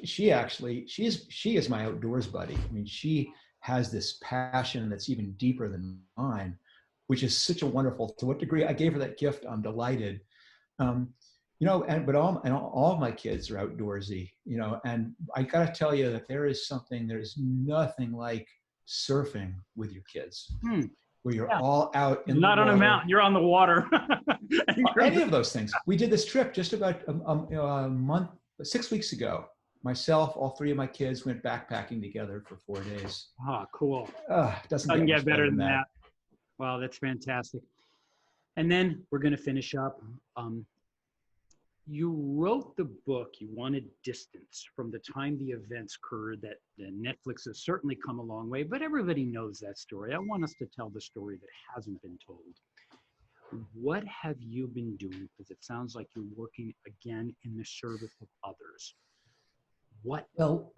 She is my outdoors buddy. I mean, she has this passion that's even deeper than mine, which is such a wonderful. To what degree I gave her that gift, I'm delighted. But all of my kids are outdoorsy, and I got to tell you that there's nothing like surfing with your kids, where you're all out in not the on water. A mountain, you're on the water. Any of those things. We did this trip just about a month, 6 weeks ago. Myself, all 3 of my kids went backpacking together for 4 days. Ah, cool. Doesn't get better than that. Wow, that's fantastic. And then we're going to finish up. You wrote the book, you wanted distance from the time the events occurred, that Netflix has certainly come a long way, but everybody knows that story. I want us to tell the story that hasn't been told. What have you been doing? Because it sounds like you're working again in the service of others. What, Well,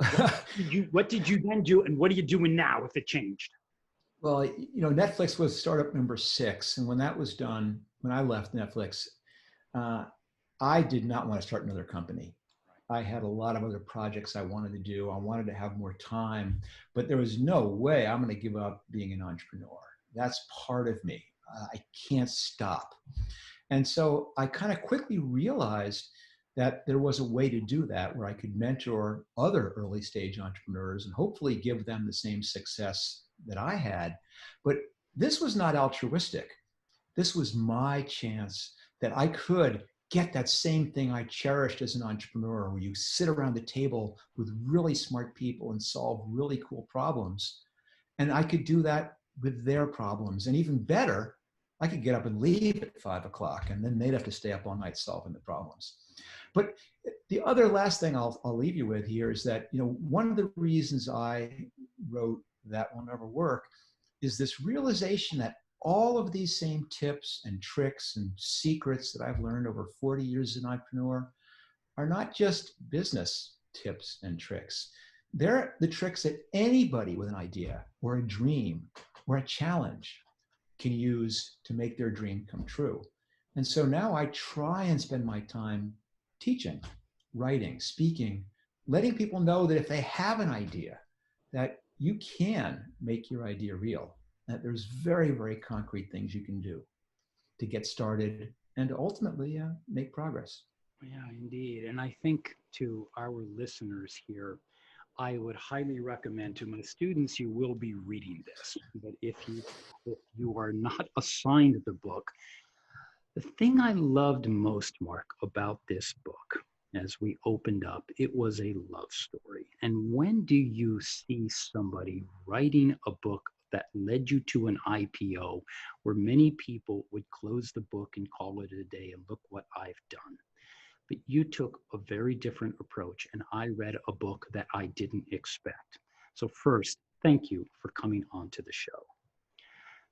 what did you then do, and what are you doing now if it changed? well, Netflix was startup number 6, and when that was done, when I left Netflix, uh, I did not want to start another company. I had a lot of other projects I wanted to do. I wanted to have more time, but there was no way I'm going to give up being an entrepreneur. That's part of me. I can't stop. And so I kind of quickly realized that there was a way to do that where I could mentor other early stage entrepreneurs and hopefully give them the same success that I had. But this was not altruistic. This was my chance that I could get that same thing I cherished as an entrepreneur, where you sit around the table with really smart people and solve really cool problems. And I could do that with their problems. And even better, I could get up and leave at 5 o'clock, and then they'd have to stay up all night solving the problems. But the other last thing I'll leave you with here is that, one of the reasons I wrote That Will Never Work is this realization that all of these same tips and tricks and secrets that I've learned over 40 years as an entrepreneur are not just business tips and tricks. They're the tricks that anybody with an idea or a dream or a challenge can use to make their dream come true. And so now I try and spend my time teaching, writing, speaking, letting people know that if they have an idea, that you can make your idea real, that there's very, very concrete things you can do to get started and ultimately make progress. Yeah, indeed. And I think to our listeners here, I would highly recommend to my students, you will be reading this. But if you are not assigned the book, the thing I loved most, Mark, about this book, as we opened up, it was a love story. And when do you see somebody writing a book that led you to an IPO where many people would close the book and call it a day and look what I've done? But you took a very different approach, and I read a book that I didn't expect. So first, thank you for coming onto the show.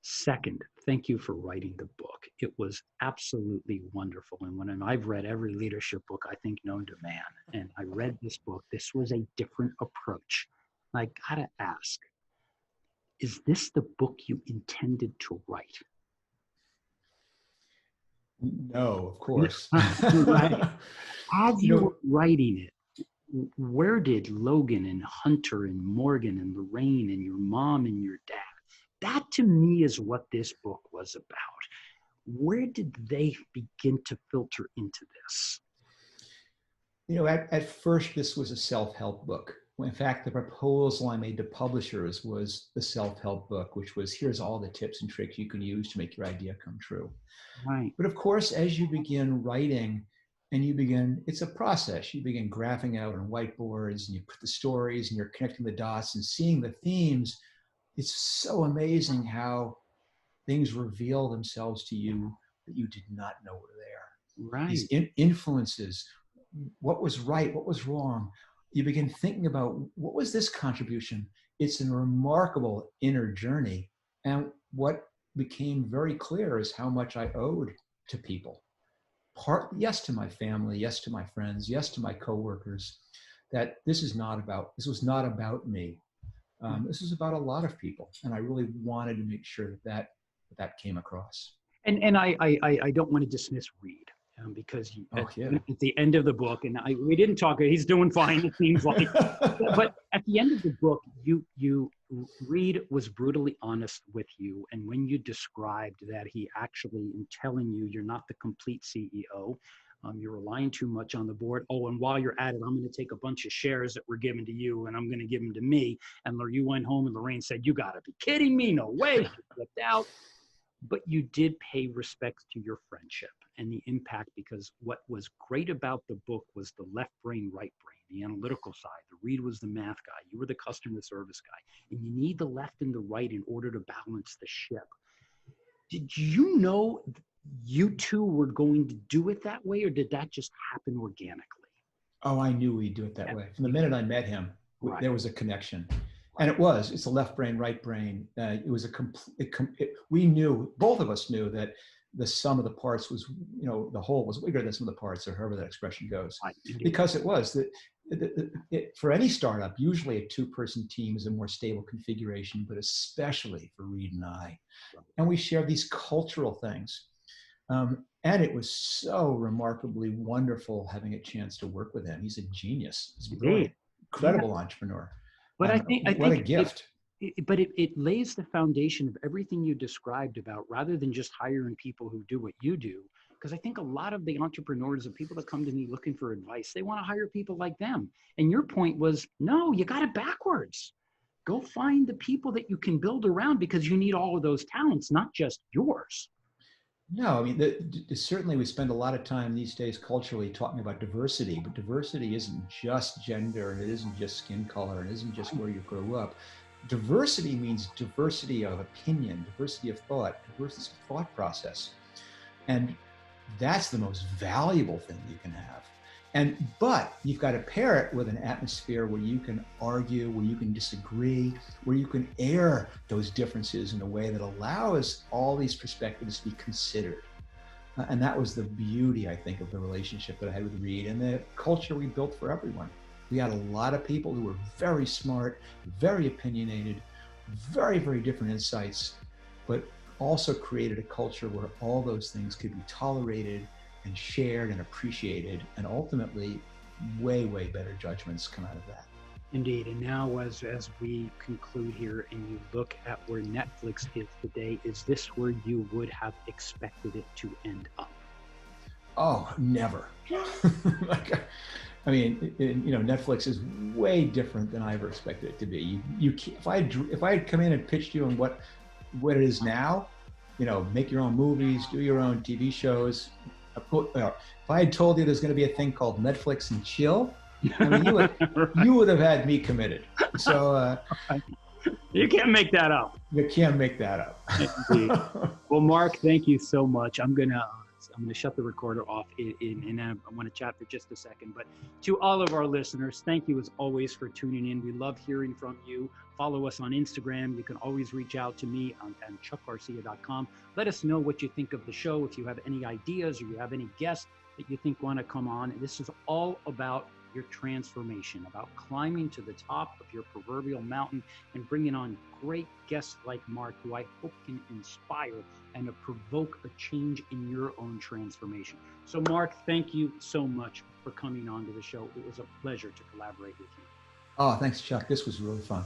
Second, thank you for writing the book. It was absolutely wonderful. And when I've read every leadership book, I think known to man, and I read this book, this was a different approach. I gotta ask, is this the book you intended to write? No, of course. Right. As you you know, were writing it, where did Logan and Hunter and Morgan and Lorraine and your mom and your dad, that to me is what this book was about. Where did they begin to filter into this? at first, this was a self-help book. In fact, the proposal I made to publishers was the self-help book, which was here's all the tips and tricks you can use to make your idea come true. Right. But of course, as you begin writing and it's a process. You begin graphing out on whiteboards and you put the stories and you're connecting the dots and seeing the themes. It's so amazing how things reveal themselves to you that you did not know were there. Right. These influences, what was right, what was wrong. You begin thinking about what was this contribution? It's a remarkable inner journey. And what became very clear is how much I owed to people. Yes, to my family, yes, to my friends, yes, to my coworkers, that this was not about me. This is about a lot of people. And I really wanted to make sure that came across. And I don't want to dismiss Reed because Yeah. at the end of the book, and we didn't talk, he's doing fine, it seems like. But at the end of the book, Reed was brutally honest with you. And when you described that he actually, in telling you you're not the complete CEO, you're relying too much on the board. Oh, and while you're at it, I'm going to take a bunch of shares that were given to you and I'm going to give them to me. And you went home and Lorraine said, you got to be kidding me. No way. She flipped out. But you did pay respect to your friendship and the impact, because what was great about the book was the left brain, right brain, the analytical side. The Reed was the math guy. You were the customer service guy. And you need the left and the right in order to balance the ship. Did you know you two were going to do it that way, or did that just happen organically? Oh, I knew we'd do it that way. From the minute I met him, Right. there was a connection. And it's a left brain, right brain. It was we knew, both of us knew that the sum of the parts was, the whole was bigger than the sum of the parts, or however that expression goes. Right. Because it was for any startup, usually a two-person team is a more stable configuration, but especially for Reed and I. Right. And we shared these cultural things. And it was so remarkably wonderful having a chance to work with him. He's a genius. He's a brilliant, incredible entrepreneur. But I think what a gift. It lays the foundation of everything you described about, rather than just hiring people who do what you do. Because I think a lot of the entrepreneurs and people that come to me looking for advice, they want to hire people like them. And your point was, no, you got it backwards. Go find the people that you can build around, because you need all of those talents, not just yours. No, I mean, certainly we spend a lot of time these days culturally talking about diversity, but diversity isn't just gender, and it isn't just skin color, and it isn't just where you grew up. Diversity means diversity of opinion, diversity of thought, diversity of thought process. And that's the most valuable thing you can have. But you've got to pair it with an atmosphere where you can argue, where you can disagree, where you can air those differences in a way that allows all these perspectives to be considered. And that was the beauty, I think, of the relationship that I had with Reed and the culture we built for everyone. We had a lot of people who were very smart, very opinionated, very, very different insights, but also created a culture where all those things could be tolerated and shared and appreciated, and ultimately way, way better judgments come out of that. Indeed. And now as we conclude here and you look at where Netflix is today, is this where you would have expected it to end up? Oh, never. I mean, Netflix is way different than I ever expected it to be. If I had come in and pitched you on what it is now, make your own movies, do your own TV shows. If I had told you there's going to be a thing called Netflix and chill, I mean, you would have had me committed. So you can't make that up. You can't make that up. Well, Marc, thank you so much. I'm gonna shut the recorder off and I want to chat for just a second. But to all of our listeners, thank you as always for tuning in. We love hearing from you. Follow us on Instagram. You can always reach out to me on chuckgarcia.com. Let us know what you think of the show. If you have any ideas or you have any guests that you think want to come on. This is all about your transformation, about climbing to the top of your proverbial mountain and bringing on great guests like Marc, who I hope can inspire and provoke a change in your own transformation. So Marc, thank you so much for coming on to the show. It was a pleasure to collaborate with you. Oh, thanks, Chuck. This was really fun.